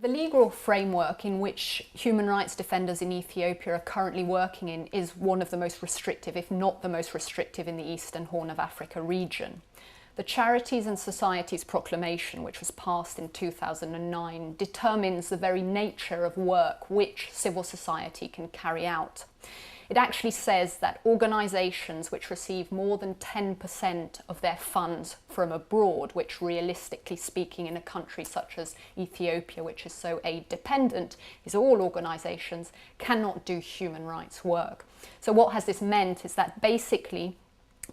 The legal framework in which human rights defenders in Ethiopia are currently working in is one of the most restrictive, if not the most restrictive, in the Eastern Horn of Africa region. The Charities and Societies Proclamation, which was passed in 2009, determines the very nature of work which civil society can carry out. It actually says that organisations which receive more than 10% of their funds from abroad, which realistically speaking in a country such as Ethiopia, which is so aid dependent, is all organisations, cannot do human rights work. So what has this meant is that basically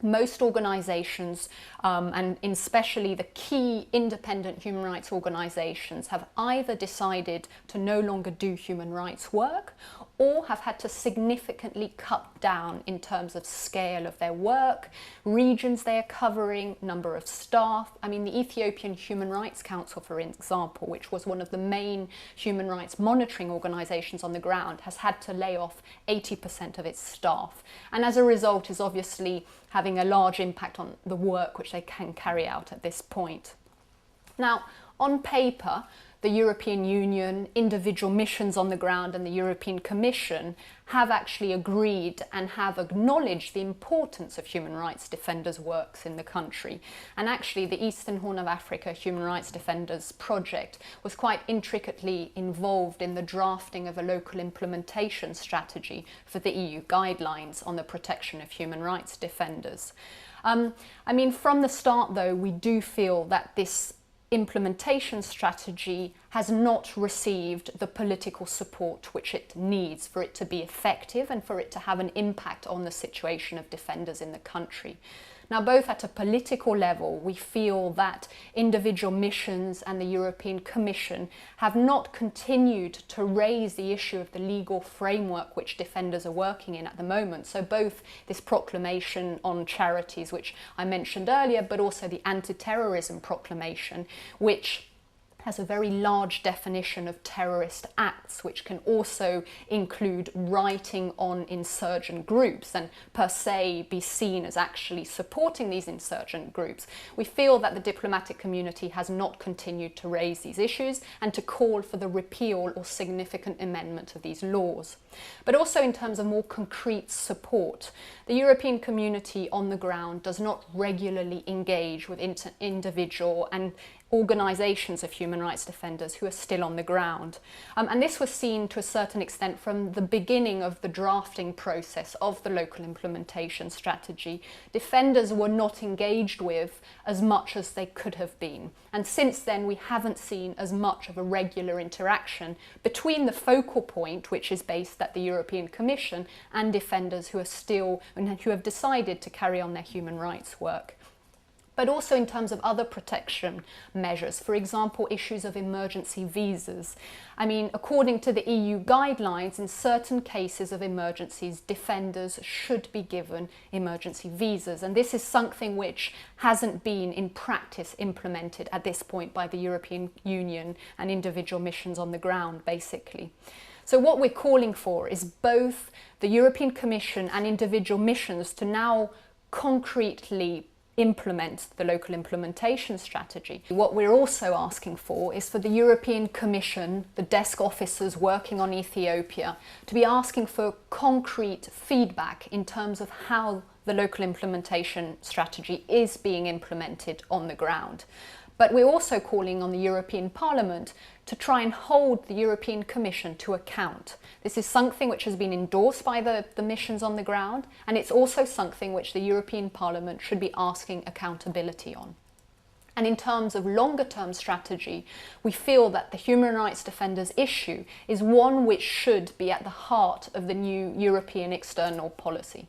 most organisations, and especially the key independent human rights organisations, have either decided to no longer do human rights work or have had to significantly cut down in terms of scale of their work, regions they are covering, number of staff. I mean, the Ethiopian Human Rights Council, for example, which was one of the main human rights monitoring organisations on the ground, has had to lay off 80% of its staff. And as a result is obviously having a large impact on the work which they can carry out at this point. Now, on paper, the European Union, individual missions on the ground and the European Commission have actually agreed and have acknowledged the importance of human rights defenders' works in the country. And actually the Eastern Horn of Africa Human Rights Defenders Project was quite intricately involved in the drafting of a local implementation strategy for the EU guidelines on the protection of human rights defenders. I mean, from the start though, we do feel that this implementation strategy has not received the political support which it needs for it to be effective and for it to have an impact on the situation of defenders in the country. Now, both at a political level, we feel that individual missions and the European Commission have not continued to raise the issue of the legal framework which defenders are working in at the moment. So both this proclamation on charities, which I mentioned earlier, but also the anti-terrorism proclamation, which has a very large definition of terrorist acts, which can also include writing on insurgent groups and per se be seen as actually supporting these insurgent groups. We feel that the diplomatic community has not continued to raise these issues and to call for the repeal or significant amendment of these laws. But also in terms of more concrete support, the European community on the ground does not regularly engage with individual and organisations of human rights defenders who are still on the ground. And this was seen to a certain extent from the beginning of the drafting process of the local implementation strategy. Defenders were not engaged with as much as they could have been. And since then, we haven't seen as much of a regular interaction between the focal point, which is based at the European Commission, and defenders who are still, and who have decided to carry on their human rights work. But also in terms of other protection measures, for example, issues of emergency visas. I mean, according to the EU guidelines, in certain cases of emergencies, defenders should be given emergency visas. And this is something which hasn't been in practice implemented at this point by the European Union and individual missions on the ground, basically. So what we're calling for is both the European Commission and individual missions to now concretely implement the local implementation strategy. What we're also asking for is for the European Commission, the desk officers working on Ethiopia, to be asking for concrete feedback in terms of how the local implementation strategy is being implemented on the ground. But we're also calling on the European Parliament to try and hold the European Commission to account. This is something which has been endorsed by the missions on the ground, and it's also something which the European Parliament should be asking accountability on. And in terms of longer-term strategy, we feel that the human rights defenders issue is one which should be at the heart of the new European external policy.